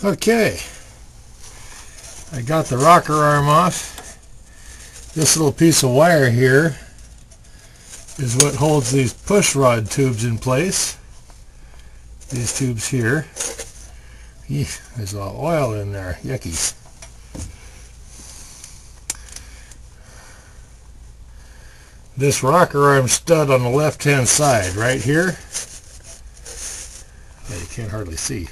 Okay, I got the rocker arm off. This little piece of wire here is what holds these push rod tubes in place. These tubes here. Eesh, there's a lot of oil in there. Yucky. This rocker arm stud on the left hand side right here. Yeah, you can't hardly see.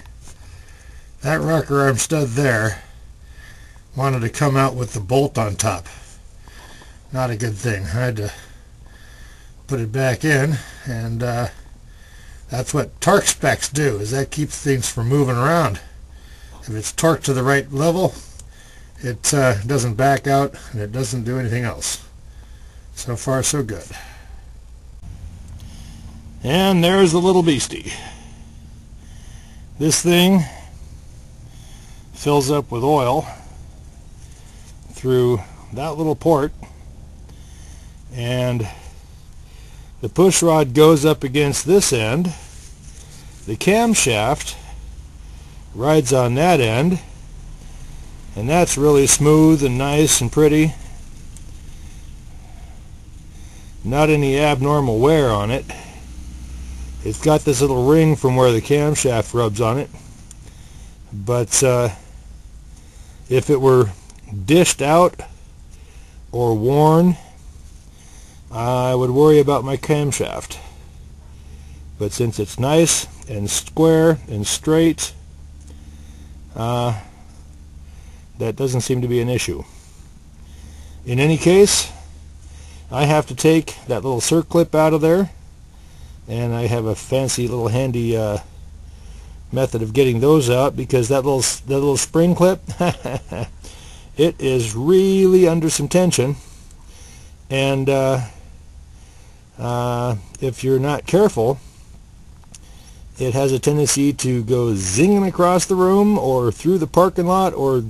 That rocker arm stud there wanted to come out with the bolt on top. Not a good thing. I had to put it back in, and that's what torque specs do, is that keeps things from moving around. If it's torqued to the right level, it doesn't back out, and it doesn't do anything else. So far, so good. And there's the little beastie. This thing fills up with oil through that little port, and the push rod goes up against this end. The camshaft rides on that end, and that's really smooth and nice and pretty. Not any abnormal wear on it. It's got this little ring from where the camshaft rubs on it, but if it were dished out or worn, I would worry about my camshaft. But since it's nice and square and straight, that doesn't seem to be an issue. In any case, I have to take that little circlip out of there, and I have a fancy little handy method of getting those out, because that little spring clip it is really under some tension, and if you're not careful, it has a tendency to go zinging across the room or through the parking lot or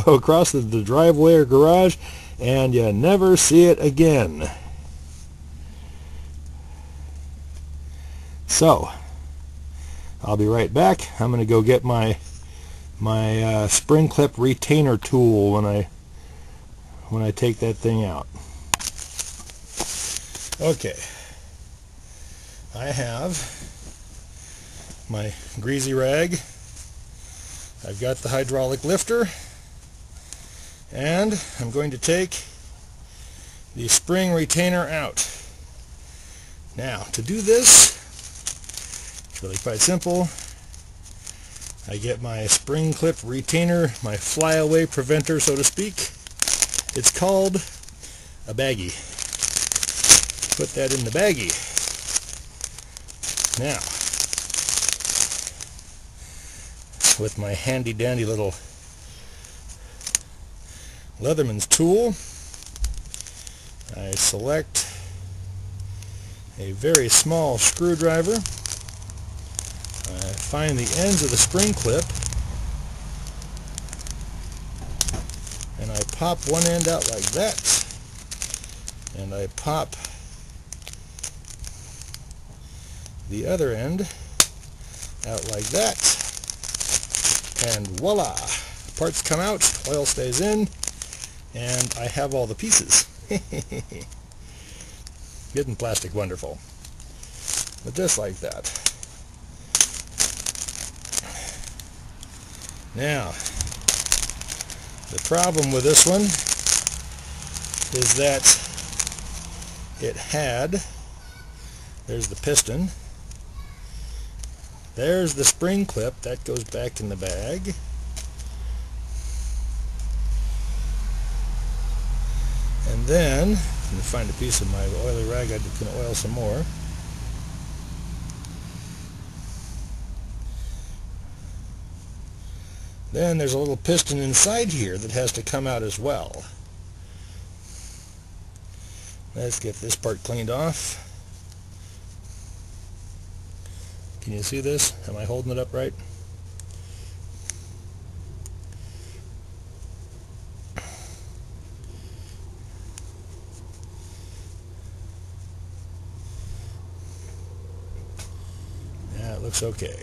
across the driveway or garage, and you never see it again. So I'll be right back. I'm going to go get my spring clip retainer tool when I take that thing out. Okay, I have my greasy rag. I've got the hydraulic lifter, and I'm going to take the spring retainer out. Now, to do this, it's really quite simple. I get my spring clip retainer, my flyaway preventer, so to speak. It's called a baggie. Put that in the baggie. Now, with my handy dandy little Leatherman's tool, I select a very small screwdriver. I find the ends of the spring clip, and I pop one end out like that, and I pop the other end out like that, and voila! Parts come out, oil stays in, and I have all the pieces. Isn't plastic wonderful? But just like that. Now, the problem with this one is that it had, there's the piston, there's the spring clip, that goes back in the bag. And then, I'm going to find a piece of my oily rag I can oil some more. Then there's a little piston inside here that has to come out as well. Let's get this part cleaned off. Can you see this? Am I holding it up right? Yeah, it looks okay.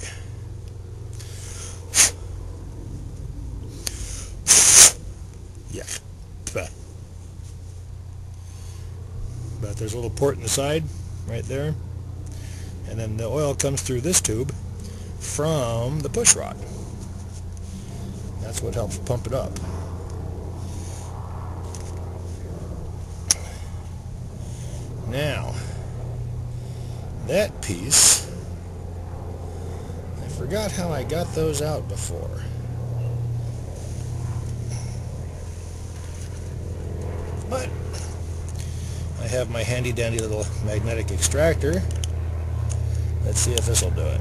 There's a little port in the side right there, and then the oil comes through this tube from the push rod. That's what helps pump it up. Now, that piece, I forgot how I got those out before. But I have my handy dandy little magnetic extractor. Let's see if this will do it.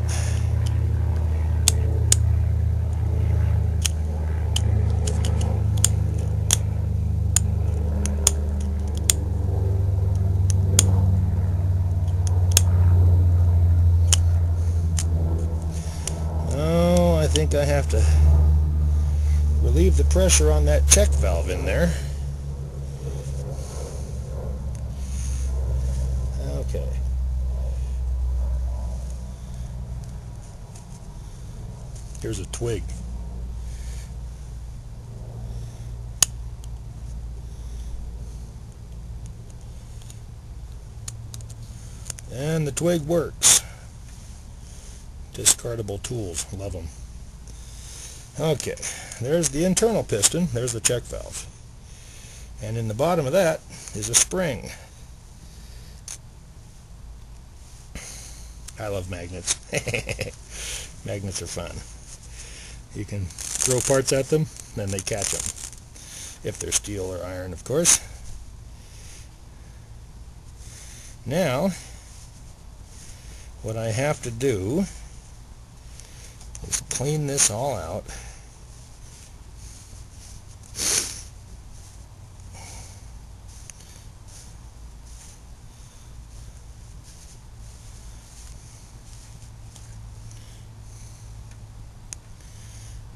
Oh, I think I have to relieve the pressure on that check valve in there. Okay. Here's a twig. And the twig works. Discardable tools, love them. Okay, there's the internal piston, there's the check valve. And in the bottom of that is a spring. I love magnets. Magnets are fun. You can throw parts at them, then they catch them. If they're steel or iron, of course. Now, what I have to do is clean this all out.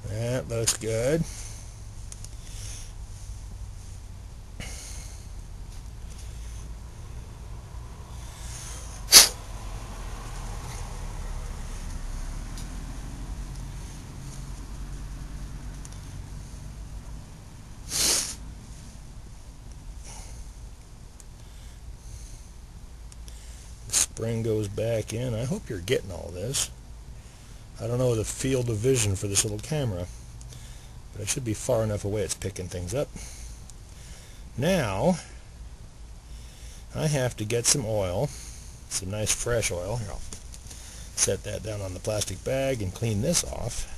That looks good. Spring goes back in. I hope you're getting all this. I don't know the field of vision for this little camera, but it should be far enough away it's picking things up. Now, I have to get some oil, some nice fresh oil. Here, I'll set that down on the plastic bag and clean this off.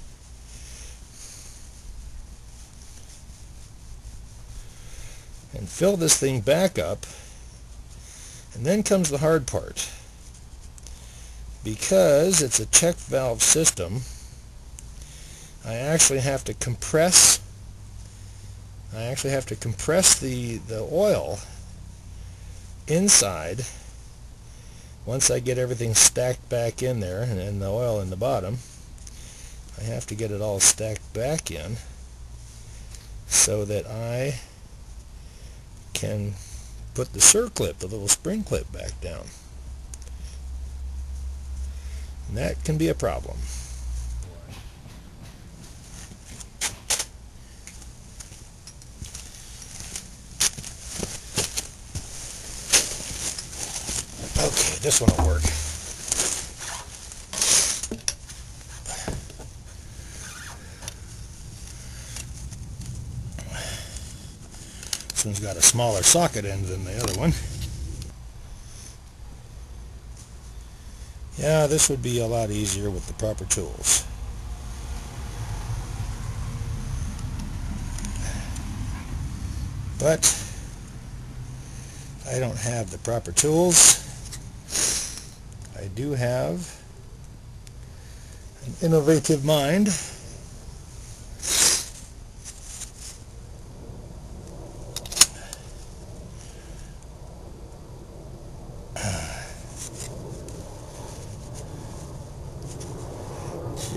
And fill this thing back up. And then comes the hard part. Because it's a check valve system, I actually have to compress the oil inside. Once I get everything stacked back in there and the oil in the bottom, I have to get it all stacked back in so that I can put the circlip, the little spring clip, back down. And that can be a problem. Okay, this one will work. This one's got a smaller socket end than the other one. Yeah, this would be a lot easier with the proper tools. But I don't have the proper tools. I do have an innovative mind.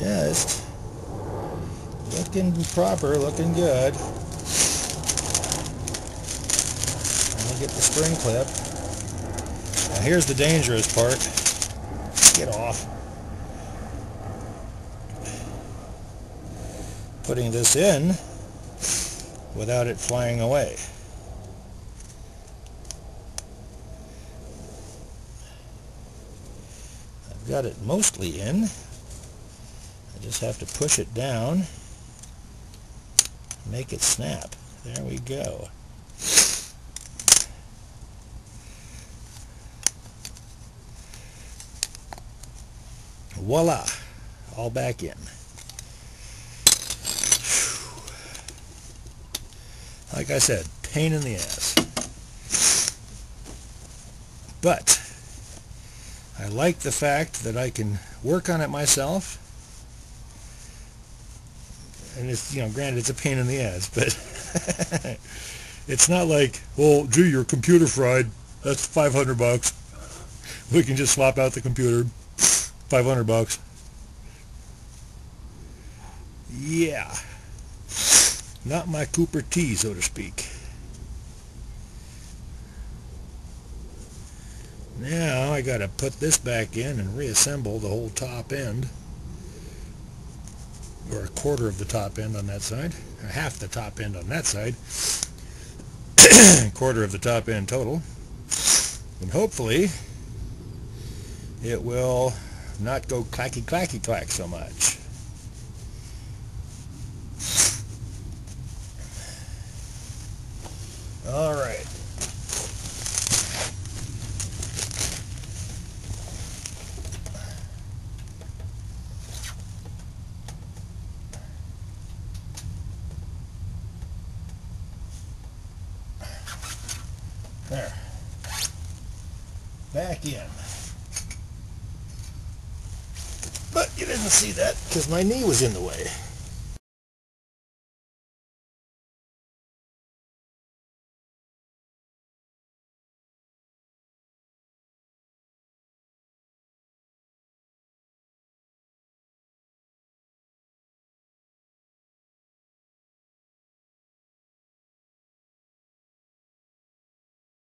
Just looking proper, looking good. Let me get the spring clip. Now here's the dangerous part. Get off. Putting this in without it flying away. got it mostly in. I just have to push it down, make it snap. There we go. Voila, all back in. Like I said, pain in the ass. But I like the fact that I can work on it myself. And it's, you know, granted it's a pain in the ass, but it's not like, well, gee, your computer fried. That's $500. We can just swap out the computer. $500. Yeah. Not my Cooper T, so to speak. Now I gotta put this back in and reassemble the whole top end, or a quarter of the top end on that side, or half the top end on that side, quarter of the top end total, and hopefully it will not go clacky clacky clack so much. All right. There. Back in. But you didn't see that because my knee was in the way.